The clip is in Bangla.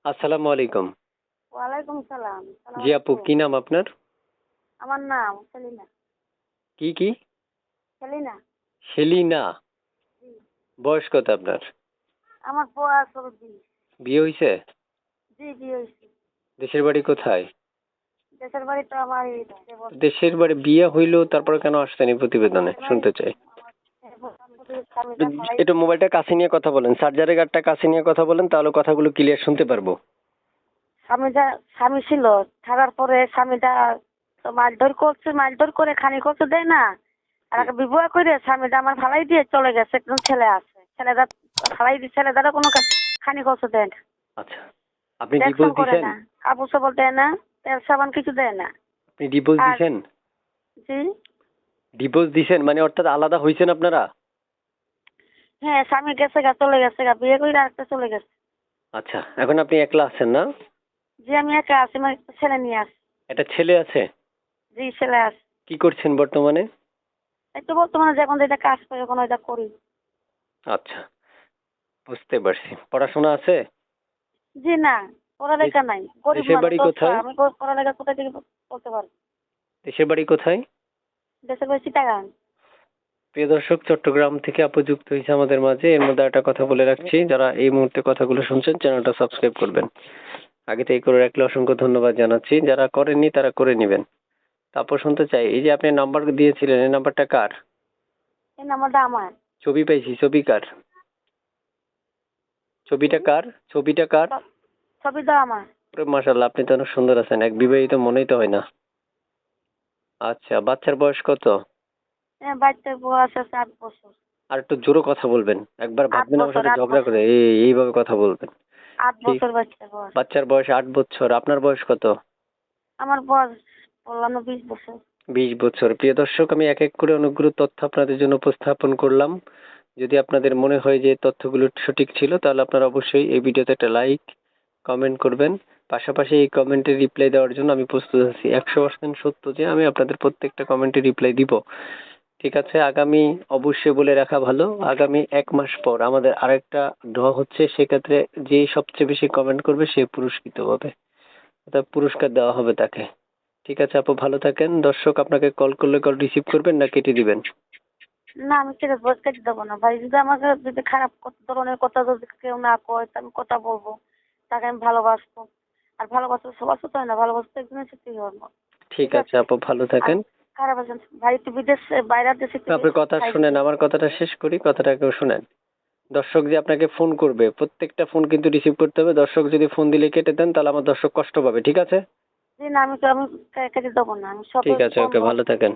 আসসালামু আলাইকুম। ওয়ালাইকুম সালাম। সালাম জি আপু, আলাইকুম। কি নাম আপনার? আমার নাম সেলিনা। কি? সেলিনা। সেলিনা। জি। বয়স কত আপনার? আমার বয়স হলো 20। বিয়ে হইছে? জি, বিয়ে হইছে। দেশের বাড়ি কোথায়? দেশের বাড়ি তো আমার এই দেবর। দেশের বাড়ি বিয়ে হইলো তারপরে কেন আসছেন এই প্রতিবেদনে? দেশের বাড়ি শুনতে চাই। আমার স্বামীটা ফালাই একটু মোবাইলটা কাছে নিয়ে কথা বলেন, চার্জারের গার্ডটা কাছে নিয়ে কথা বলেন, তাহলে কথাগুলো ক্লিয়ার শুনতে পারবো। স্বামী ছিল। থাকার পরে স্বামীটা তো মারধর করে খানি করতে দেয় না। আর হুম। একটা বিবাহ করে স্বামীটা আমার ফালাই দিয়ে চলে গেছে। একজন ছেলে আছে। ছেলেটা ফালাই দিয়ে ছেলেটারও কোনো খানি করতে দেয় না। আচ্ছা, আপনি দেখশন ডিভোর্স করে দিছেন? না। কাপড় চোপড় দেয় না। তেল সাবান কিছু দেয় না। আপনি ডিভোর্স আর দিছেন? জি। ডিভোর্স দিছেন মানে অর্থাৎ আলাদা হইছেন আপনারা? হ্যাঁ, স্বামী গেছে গা, চলে গেছে গা, বিয়ে করে আরেকটা চলে গেছে। আচ্ছা, এখন আপনি একলা আছেন না? জি, আমি একা আছি, আমার একটা ছেলে নিয়ে আসি। একটা ছেলে আছে? জি, ছেলে আছে। কি করছেন বর্তমানে? এই তো বর্তমানে যখন যেটা কাজ করি এখন ওইটা করি। আচ্ছা, বুঝতে পারছি। পড়াশোনা আছে? জি না, পড়ালেখা নাই, গরিব দেশের মানুষ বাড়ি তো কোথায়? আমি পড়ালেখা কোথা থেকে করতে পারবো? দেশের বাড়ি কোথায়? দেশের বাড়ি চিটাগাং। প্রিয় দর্শক, চট্টগ্রাম থেকে আপু যুক্ত হয়েছে আমাদের মাঝে। এর মধ্যে একটা কথা বলে রাখছি, যারা এই মুহূর্তে কথাগুলো শুনছেন চ্যানেলটা সাবস্ক্রাইব করবেন। আগে থেকে করে রাখলে অসংখ্য ধন্যবাদ জানাচ্ছি, যারা করেননি তারা করে নেবেন। তারপর শুনতে চাই, এই যে আপনি নাম্বার দিয়েছিলেন, এই নাম্বারটা কার? এই নাম্বারটা আমার। ছবি পাইছি, ছবি কার? ছবিটা কার? ছবিটা কার? ছ- ছবিটা আমার। মাশাল্লাহ, আপনি তো অনেক সুন্দর আছেন, এক বিবাহিত মনেই তো হয় না। আচ্ছা, বাচ্চার বয়স কত? হ্যাঁ, বাচ্চার বয়স আছে 8 বছর। আর একটু জোরে কথা বলবেন, একবার 8 ভাববেন আমার বছর, সাথে 8 ঝগড়া বছর। করে এইভাবে কথা বলবেন। 8 ঠিক। বছর বাচ্চার বয়স। বাচ্চার বয়স 8 বছর, আপনার বয়স কত? আমার বয়স বললাম না 20 বছর। 20 বছর। প্রিয় দর্শক, আমি এক এক করে অনেকগুলো তথ্য আপনাদের জন্য উপস্থাপন করলাম। যদি আপনাদের মনে হয় যে তথ্যগুলো সঠিক ছিল, তাহলে আপনারা অবশ্যই এই ভিডিওতে একটা লাইক কমেন্ট করবেন। পাশাপাশি এই কমেন্টের রিপ্লাই দেওয়ার জন্য আমি প্রস্তুত আছি। 100% সত্য যে আমি আপনাদের প্রত্যেকটা কমেন্টে রিপ্লাই দিব। ঠিক আছে, আগামী অবশ্যই বলে রাখা ভালো, আগামী 1 মাস পর আমাদের আরেকটা ড্র হচ্ছে, সেক্ষেত্রে যে সবচেয়ে বেশি কমেন্ট করবে সে পুরস্কৃত হবে, অর্থাৎ পুরস্কার দেওয়া হবে তাকে। ঠিক আছে আপু, ভালো থাকেন। দর্শক আপনাকে কল করলে কল রিসিভ করবেন না কেটে দিবেন? না, আমি সেটা ভয়েস কেটে দেবো না ভাই। যদি আমাকে যদি খারাপ ধরনের কথা যদি কেউ না কয় তা আমি কথা বলবো। তাকে আমি ভালোবাসবো। আর ভালোবাসা সবার সাথে হয় না, ভালোবাসা একজনের সাথেই হয়। ঠিক ঠিক আছে আছে। আপু, ভালো আর থাকেন। খারাপ আছে ভাই, তুই বিদেশে বাইরের দেশে আপনি কথা শুনেন, আমার কথাটা শেষ করি, কথাটাকেও শুনেন। দর্শক যে আপনাকে ফোন করবে, প্রত্যেকটা ফোন কিন্তু রিসিভ করতে হবে। দর্শক যদি ফোন দিলে কেটে দেন, তাহলে আমার দর্শক কষ্ট পাবে। ঠিক আছে? জি না, আমি কেটে দেবো না, আমি সব ঠিক আছে, ওকে, বলবো। ভালো থাকেন।